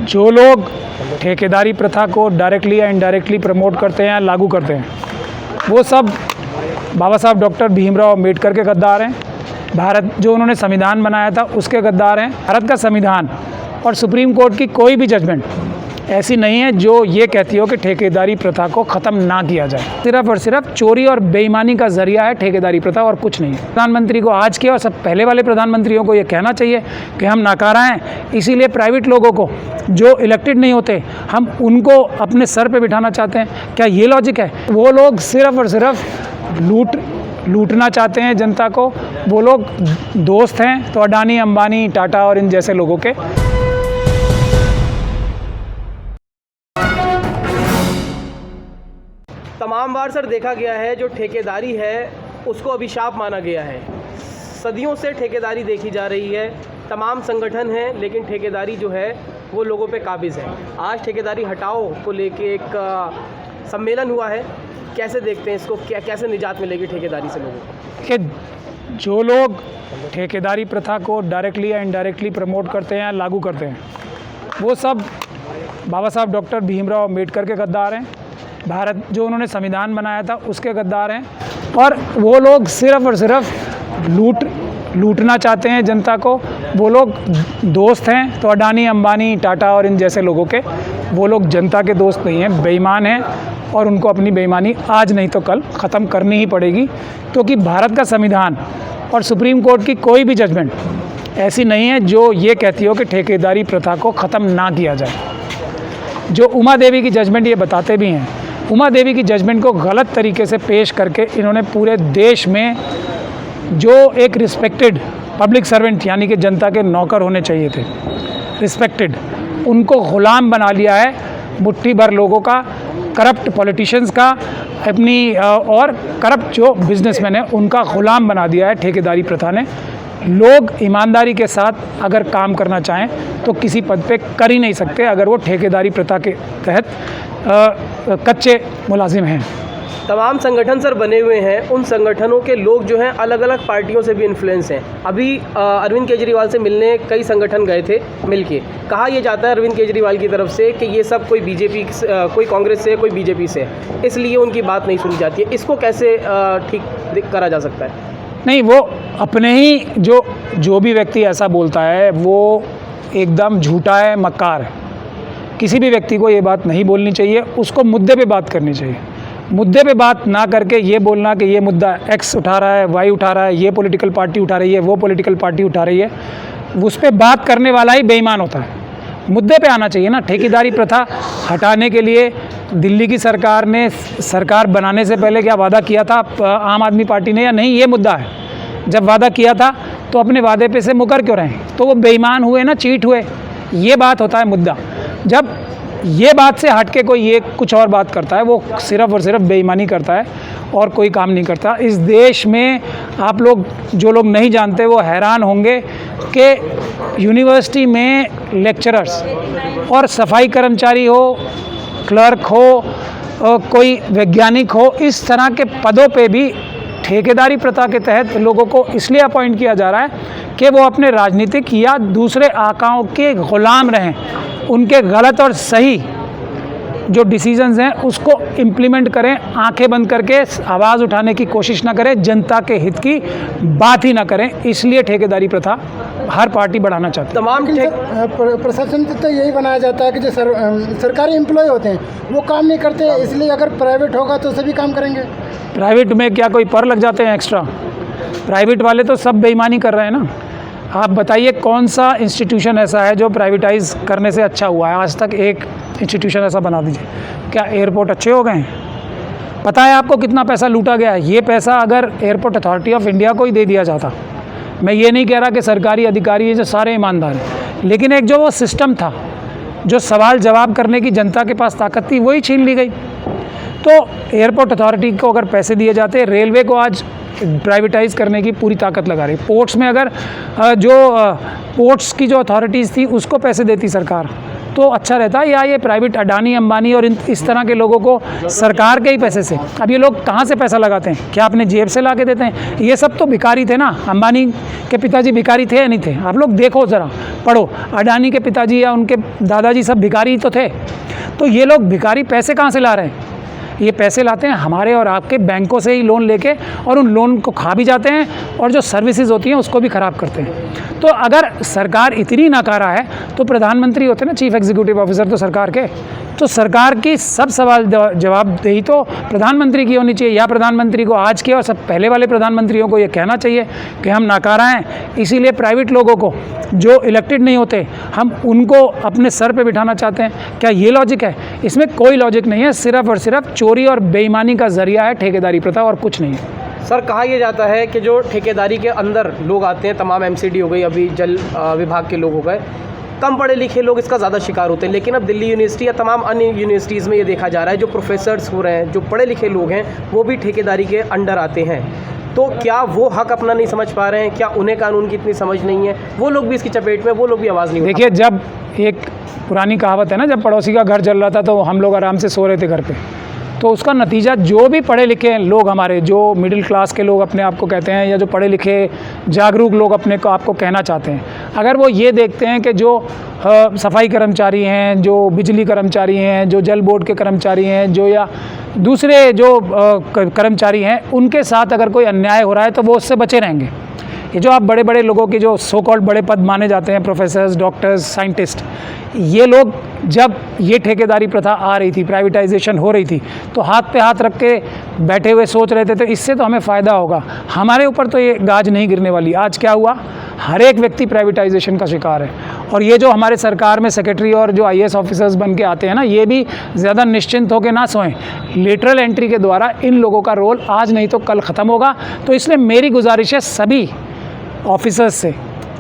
जो लोग ठेकेदारी प्रथा को डायरेक्टली या इनडायरेक्टली प्रमोट करते हैं, लागू करते हैं, वो सब बाबा साहब डॉक्टर भीमराव अम्बेडकर के गद्दार हैं। भारत जो उन्होंने संविधान बनाया था उसके गद्दार हैं। भारत का संविधान और सुप्रीम कोर्ट की कोई भी जजमेंट ऐसी नहीं है जो ये कहती हो कि ठेकेदारी प्रथा को ख़त्म ना किया जाए। सिर्फ और सिर्फ चोरी और बेईमानी का जरिया है ठेकेदारी प्रथा, और कुछ नहीं। प्रधानमंत्री को आज के और सब पहले वाले प्रधानमंत्रियों को ये कहना चाहिए कि हम नाकारा हैं, इसीलिए प्राइवेट लोगों को जो इलेक्टेड नहीं होते हम उनको अपने सर पे बिठाना चाहते हैं। क्या ये लॉजिक है? वो लोग सिर्फ और सिर्फ लूटना चाहते हैं जनता को। वो लोग दोस्त हैं तो अडानी, अंबानी, टाटा और इन जैसे लोगों के। तमाम बार सर देखा गया है जो ठेकेदारी है उसको अभिशाप माना गया है। सदियों से ठेकेदारी देखी जा रही है, तमाम संगठन हैं, लेकिन ठेकेदारी जो है वो लोगों पे काबिज़ है। आज ठेकेदारी हटाओ को लेके एक सम्मेलन हुआ है, कैसे देखते हैं इसको? कैसे निजात मिलेगी ठेकेदारी से लोगों को? कि जो लोग ठेकेदारी प्रथा को डायरेक्टली या इनडायरेक्टली प्रमोट करते हैं, लागू करते हैं, वो सब बाबा साहब डॉक्टर भीमराव अम्बेडकर के गद्दार हैं। भारत जो उन्होंने संविधान बनाया था उसके गद्दार हैं। और वो लोग सिर्फ और सिर्फ लूटना चाहते हैं जनता को। वो लोग दोस्त हैं तो अडानी, अंबानी, टाटा और इन जैसे लोगों के। वो लोग जनता के दोस्त नहीं हैं, बेईमान हैं, और उनको अपनी बेईमानी आज नहीं तो कल ख़त्म करनी ही पड़ेगी, क्योंकि भारत का संविधान और सुप्रीम कोर्ट की कोई भी जजमेंट ऐसी नहीं है जो ये कहती हो कि ठेकेदारी प्रथा को ख़त्म ना किया जाए। जो उमा देवी की जजमेंट ये बताते भी हैं, उमा देवी की जजमेंट को गलत तरीके से पेश करके इन्होंने पूरे देश में जो एक रिस्पेक्टेड पब्लिक सर्वेंट यानी कि जनता के नौकर होने चाहिए थे, रिस्पेक्टेड, उनको ग़ुलाम बना लिया है। मुट्ठी भर लोगों का, करप्ट पॉलिटिशियंस का, अपनी और करप्ट जो बिजनेसमैन है उनका ग़ुलाम बना दिया है ठेकेदारी प्रथा ने। लोग ईमानदारी के साथ अगर काम करना चाहें तो किसी पद पे कर ही नहीं सकते अगर वो ठेकेदारी प्रथा के तहत कच्चे मुलाजिम हैं। तमाम संगठन सर बने हुए हैं, उन संगठनों के लोग जो हैं अलग अलग पार्टियों से भी इन्फ्लुएंस हैं। अभी अरविंद केजरीवाल से मिलने कई संगठन गए थे, मिलके कहा यह जाता है अरविंद केजरीवाल की तरफ से कि ये सब कोई बीजेपी, कोई कांग्रेस से, कोई बीजेपी से, इसलिए उनकी बात नहीं सुनी जाती है। इसको कैसे ठीक करा जा सकता है? नहीं, वो अपने ही जो भी व्यक्ति ऐसा बोलता है वो एकदम झूठा है, मक्कार है। किसी भी व्यक्ति को ये बात नहीं बोलनी चाहिए, उसको मुद्दे पे बात करनी चाहिए। मुद्दे पे बात ना करके ये बोलना कि ये मुद्दा एक्स उठा रहा है, वाई उठा रहा है, ये पॉलिटिकल पार्टी उठा रही है, वो पॉलिटिकल पार्टी उठा रही है, उस पर बात करने वाला ही बेईमान होता है। मुद्दे पे आना चाहिए ना। ठेकेदारी प्रथा हटाने के लिए दिल्ली की सरकार ने, सरकार बनाने से पहले क्या वादा किया था आम आदमी पार्टी ने या नहीं, ये मुद्दा है। जब वादा किया था तो अपने वादे पे से मुकर क्यों रहे? तो वो बेईमान हुए ना, चीट हुए, ये बात होता है मुद्दा। जब ये बात से हट के कोई ये कुछ और बात करता है, वो सिर्फ और सिर्फ बेईमानी करता है और कोई काम नहीं करता। इस देश में आप लोग, जो लोग नहीं जानते, वो हैरान होंगे कि यूनिवर्सिटी में लेक्चरर्स और सफाई कर्मचारी हो, क्लर्क हो, कोई वैज्ञानिक हो, इस तरह के पदों पे भी ठेकेदारी प्रथा के तहत लोगों को इसलिए अपॉइंट किया जा रहा है कि वो अपने राजनीतिक या दूसरे आकाओं के ग़ुलाम रहें। उनके गलत और सही जो डिसीजंस हैं उसको इम्प्लीमेंट करें, आंखें बंद करके आवाज़ उठाने की कोशिश ना करें, जनता के हित की बात ही ना करें। इसलिए ठेकेदारी प्रथा हर पार्टी बढ़ाना चाहती है। तमाम प्रशासन तो यही बनाया जाता है कि जो सरकारी एम्प्लॉय होते हैं वो काम नहीं करते, इसलिए अगर प्राइवेट होगा तो सभी काम करेंगे। प्राइवेट में क्या कोई पर लग जाते हैं एक्स्ट्रा? प्राइवेट वाले तो सब बेईमानी कर रहे हैं ना। आप बताइए कौन सा इंस्टीट्यूशन ऐसा है जो प्राइवेटाइज़ करने से अच्छा हुआ है? आज तक एक इंस्टीट्यूशन ऐसा बना दीजिए। क्या एयरपोर्ट अच्छे हो गए हैं? पता है आपको कितना पैसा लूटा गया है? ये पैसा अगर एयरपोर्ट अथॉरिटी ऑफ इंडिया को ही दे दिया जाता, मैं ये नहीं कह रहा कि सरकारी अधिकारी हैं जो सारे ईमानदार हैं, लेकिन एक जो वो सिस्टम था, जो सवाल जवाब करने की जनता के पास ताकत थी, वही छीन ली गई। तो एयरपोर्ट अथॉरिटी को अगर पैसे दिए जाते, रेलवे को आज प्राइवेटाइज़ करने की पूरी ताकत लगा रही। पोर्ट्स में अगर जो पोर्ट्स की जो अथॉरिटीज़ थी उसको पैसे देती सरकार, तो अच्छा रहता है, या ये प्राइवेट अडानी अंबानी और इस तरह के लोगों को सरकार के ही पैसे से। अब ये लोग कहाँ से पैसा लगाते हैं? क्या अपने जेब से ला के देते हैं? ये सब तो भिखारी थे ना। अंबानी के पिताजी भिखारी थे या नहीं थे? आप लोग देखो ज़रा, पढ़ो, अडानी के पिताजी या उनके दादाजी सब भिखारी तो थे। तो ये लोग भिखारी पैसे कहाँ से ला रहे हैं? ये पैसे लाते हैं हमारे और आपके बैंकों से ही लोन लेके, और उन लोन को खा भी जाते हैं और जो सर्विसेज होती हैं उसको भी ख़राब करते हैं। तो अगर सरकार इतनी नाकारा है तो प्रधानमंत्री होते हैं ना, चीफ एग्जीक्यूटिव ऑफिसर तो सरकार के, तो सरकार की सब सवाल जवाबदेही तो प्रधानमंत्री की होनी चाहिए, या प्रधानमंत्री को आज के और सब पहले वाले प्रधानमंत्रियों को ये कहना चाहिए कि हम नाकारा हैं, इसीलिए प्राइवेट लोगों को जो इलेक्टेड नहीं होते हम उनको अपने सर पे बिठाना चाहते हैं। क्या ये लॉजिक है? इसमें कोई लॉजिक नहीं है, सिर्फ और सिर्फ चोरी और बेईमानी का जरिया है ठेकेदारी प्रथा, और कुछ नहीं है। सर, कहा यह जाता है कि जो ठेकेदारी के अंदर लोग आते हैं, तमाम एमसीडी हो गई, अभी जल विभाग के लोग हो गए, कम पढ़े लिखे लोग इसका ज़्यादा शिकार होते हैं। लेकिन अब दिल्ली यूनिवर्सिटी या तमाम अन्य यूनिवर्सिटीज़ में ये देखा जा रहा है, जो प्रोफेसर्स हो रहे हैं, जो पढ़े लिखे लोग हैं, वो भी ठेकेदारी के अंडर आते हैं। तो क्या वो हक अपना नहीं समझ पा रहे हैं? क्या उन्हें कानून की इतनी समझ नहीं है? वो लोग भी इसकी चपेट में, वो लोग भी आवाज़ नहीं उठा। देखिए, जब एक पुरानी कहावत है ना, जब पड़ोसी का घर जल रहा था तो हम लोग आराम से सो रहे थे घर पे, तो उसका नतीजा जो भी पढ़े लिखे लोग हमारे, जो मिडिल क्लास के लोग अपने आप को कहते हैं, या जो पढ़े लिखे जागरूक लोग अपने को आपको कहना चाहते हैं, अगर वो ये देखते हैं कि जो सफाई कर्मचारी हैं, जो बिजली कर्मचारी हैं, जो जल बोर्ड के कर्मचारी हैं, जो या दूसरे जो कर्मचारी हैं, उनके साथ अगर कोई अन्याय हो रहा है तो वो उससे बचे रहेंगे। ये जो आप बड़े बड़े लोगों के जो सो कॉल्ड बड़े पद माने जाते हैं, प्रोफेसर्स, डॉक्टर्स, साइंटिस्ट, ये लोग जब ये ठेकेदारी प्रथा आ रही थी, प्राइवेटाइजेशन हो रही थी, तो हाथ पे हाथ रख के बैठे हुए सोच रहे थे तो इससे तो हमें फ़ायदा होगा, हमारे ऊपर तो ये गाज नहीं गिरने वाली। आज क्या हुआ? हर एक व्यक्ति प्राइवेटाइजेशन का शिकार है। और ये जो हमारे सरकार में सेक्रेटरी और जो IAS ऑफिसर्स बन के आते हैं ना, ये भी ज़्यादा निश्चिंत होकर ना सोएं। लेटरल एंट्री के द्वारा इन लोगों का रोल आज नहीं तो कल ख़त्म होगा। तो इसलिए मेरी गुजारिश है सभी ऑफिसर्स से,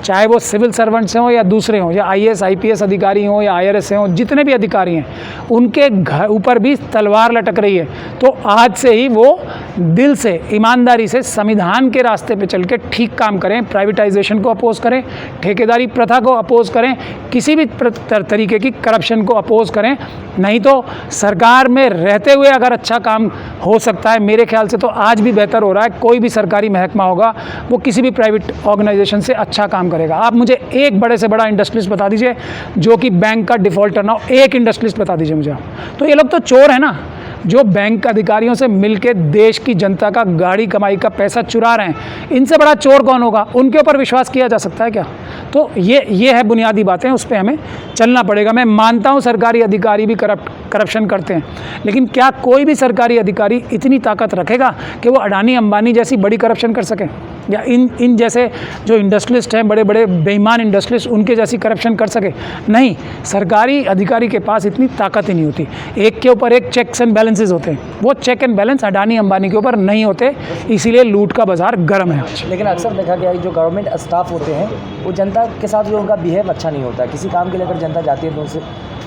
चाहे वो सिविल सर्वेंट्स हों या दूसरे हों, या IAS IPS अधिकारी हों या IRS से हों, जितने भी अधिकारी हैं, उनके घर ऊपर भी तलवार लटक रही है। तो आज से ही वो दिल से, ईमानदारी से संविधान के रास्ते पे चल के ठीक काम करें, प्राइवेटाइजेशन को अपोज़ करें, ठेकेदारी प्रथा को अपोज़ करें, किसी भी तरीके की करप्शन को अपोज़ करें। नहीं तो सरकार में रहते हुए अगर अच्छा काम हो सकता है, मेरे ख्याल से तो आज भी बेहतर हो रहा है, कोई भी सरकारी महकमा होगा वो किसी भी प्राइवेट ऑर्गेनाइजेशन से अच्छा काम करेगा। आप मुझे एक बड़े से बड़ा इंडस्ट्रियलिस्ट बता दीजिए जो कि बैंक का डिफ़ॉल्टर ना हो, एक इंडस्ट्रियलिस्ट बता दीजिए मुझे। तो ये लोग तो चोर है ना, जो बैंक अधिकारियों से मिलके देश की जनता का गाड़ी कमाई का पैसा चुरा रहे हैं। इनसे बड़ा चोर कौन होगा? उनके ऊपर विश्वास किया जा सकता है क्या? तो ये है बुनियादी बातें, उस पर हमें चलना पड़ेगा। मैं मानता हूँ सरकारी अधिकारी भी करप्शन करते हैं, लेकिन क्या कोई भी सरकारी अधिकारी इतनी ताकत रखेगा कि वो अडानी अंबानी जैसी बड़ी करप्शन कर सके, या इन जैसे जो इंडस्ट्रियलिस्ट हैं, बड़े बड़े बेईमान इंडस्ट्रियलिस्ट, उनके जैसी करप्शन कर सके? नहीं, सरकारी अधिकारी के पास इतनी ताकत ही नहीं होती। एक के ऊपर एक चेक्स एंड बैलेंसेस होते हैं, वो check and balance Adani Ambani के ऊपर नहीं होते, इसीलिए लूट का बाजार गर्म है आज। लेकिन अक्सर देखा गया है जो गवर्नमेंट स्टाफ होते हैं वो जनता के साथ जो उनका बिहेव अच्छा नहीं होता है। किसी काम के लिए अगर जनता जाती है तो उनसे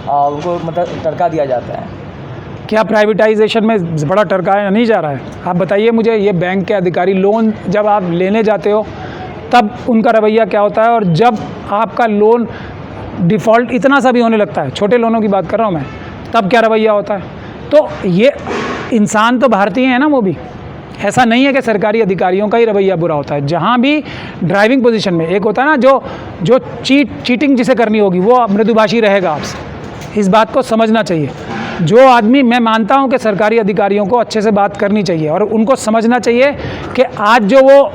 उनको मतलब टरका दिया जाता है। क्या प्राइवेटाइजेशन में बड़ा टरकाया नहीं जा रहा है? आप बताइए मुझे। ये बैंक के अधिकारी लोन जब आप लेने जाते हो तब उनका रवैया क्या होता है, और जब आपका लोन डिफ़ॉल्ट इतना सा भी होने लगता है, छोटे लोनों की बात कर रहा हूँ मैं, तब क्या रवैया होता है? तो ये इंसान तो भारतीय है ना, वो भी ऐसा नहीं है कि सरकारी अधिकारियों का ही रवैया बुरा होता है। जहाँ भी ड्राइविंग पोजीशन में एक होता है ना, जो चीटिंग जिसे करनी होगी वो मृदुभाषी रहेगा आपसे, इस बात को समझना चाहिए। जो आदमी, मैं मानता हूं कि सरकारी अधिकारियों को अच्छे से बात करनी चाहिए और उनको समझना चाहिए कि आज जो वो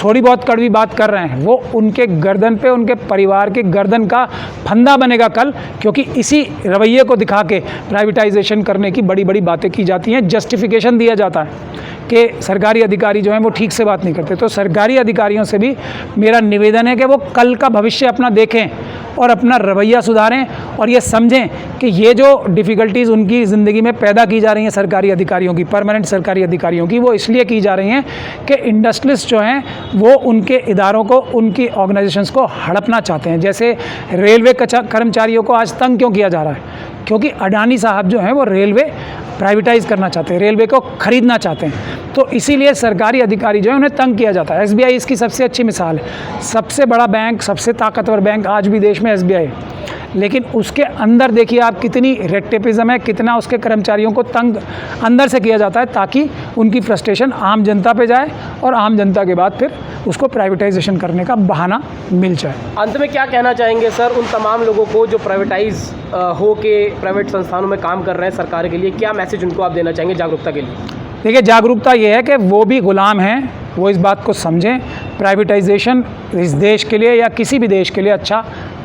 थोड़ी बहुत कड़वी बात कर रहे हैं वो उनके गर्दन पे, उनके परिवार के गर्दन का फंदा बनेगा कल, क्योंकि इसी रवैये को दिखा के प्राइवेटाइजेशन करने की बड़ी बड़ी बातें की जाती हैं, जस्टिफिकेशन दिया जाता है कि सरकारी अधिकारी जो हैं वो ठीक से बात नहीं करते। तो सरकारी अधिकारियों से भी मेरा निवेदन है कि वो कल का भविष्य अपना देखें और अपना रवैया सुधारें, और ये समझें कि ये जो डिफ़िकल्टीज़ उनकी ज़िंदगी में पैदा की जा रही हैं सरकारी अधिकारियों की, परमानेंट सरकारी अधिकारियों की, वो इसलिए की जा रही हैं कि इंडस्ट्रियलिस्ट जो हैं वो उनके इदारों को, उनकी ऑर्गेनाइजेशंस को हड़पना चाहते हैं। जैसे रेलवे कर्मचारियों को आज तंग क्यों किया जा रहा है? क्योंकि अडानी साहब जो हैं वो रेलवे प्राइवेटाइज़ करना चाहते हैं, रेलवे को ख़रीदना चाहते हैं। तो इसीलिए सरकारी अधिकारी जो है उन्हें तंग किया जाता है। एसबीआई इसकी सबसे अच्छी मिसाल है। सबसे बड़ा बैंक, सबसे ताकतवर बैंक आज भी देश में एसबीआई है, लेकिन उसके अंदर देखिए आप कितनी रेड टेपिज्म है, कितना उसके कर्मचारियों को तंग अंदर से किया जाता है ताकि उनकी फ्रस्ट्रेशन आम जनता पे जाए और आम जनता के बाद फिर उसको प्राइवेटाइजेशन करने का बहाना मिल जाए। अंत में क्या कहना चाहेंगे सर उन तमाम लोगों को जो प्राइवेटाइज हो के प्राइवेट संस्थानों में काम कर रहे हैं सरकार के लिए, क्या मैसेज उनको आप देना चाहेंगे जागरूकता के लिए? देखिए, जागरूकता ये है कि वो भी गुलाम हैं, वो इस बात को समझें। प्राइवेटाइजेशन इस देश के लिए या किसी भी देश के लिए अच्छा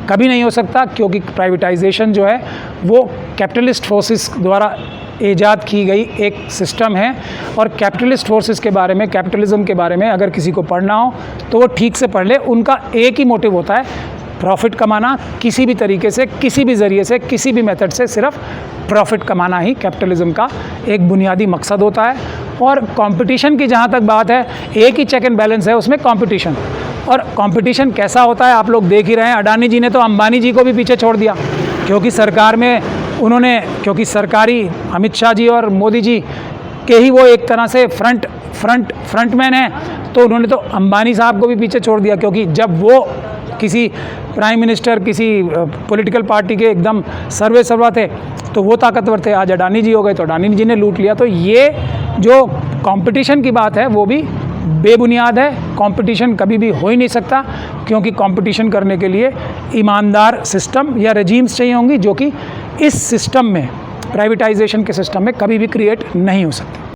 कभी नहीं हो सकता, क्योंकि प्राइवेटाइजेशन जो है वो कैपिटलिस्ट फोर्सेस द्वारा ईजाद की गई एक सिस्टम है। और कैपिटलिस्ट फोर्सेस के बारे में, कैपिटलिज्म के बारे में अगर किसी को पढ़ना हो तो वो ठीक से पढ़ ले। उनका एक ही मोटिव होता है, प्रॉफिट कमाना, किसी भी तरीके से, किसी भी ज़रिए से, किसी भी मेथड से सिर्फ प्रॉफिट कमाना ही कैपिटलिज्म का एक बुनियादी मकसद होता है। और कंपटीशन की जहाँ तक बात है, एक ही चेक एंड बैलेंस है उसमें, कंपटीशन। और कंपटीशन कैसा होता है आप लोग देख ही रहे हैं। अडानी जी ने तो अंबानी जी को भी पीछे छोड़ दिया, क्योंकि सरकार में उन्होंने, क्योंकि सरकारी अमित शाह जी और मोदी जी के ही वो एक तरह से फ्रंटमैन हैं, तो उन्होंने तो अंबानी साहब को भी पीछे छोड़ दिया। क्योंकि जब वो किसी प्राइम मिनिस्टर, किसी पॉलिटिकल पार्टी के एकदम सर्वा थे तो वो ताकतवर थे, आज अडानी जी हो गए तो अडानी जी ने लूट लिया। तो ये जो कंपटीशन की बात है वो भी बेबुनियाद है। कंपटीशन कभी भी हो ही नहीं सकता, क्योंकि कंपटीशन करने के लिए ईमानदार सिस्टम या रेजीम्स चाहिए होंगी, जो कि इस सिस्टम में, प्राइवेटाइजेशन के सिस्टम में कभी भी क्रिएट नहीं हो सकती।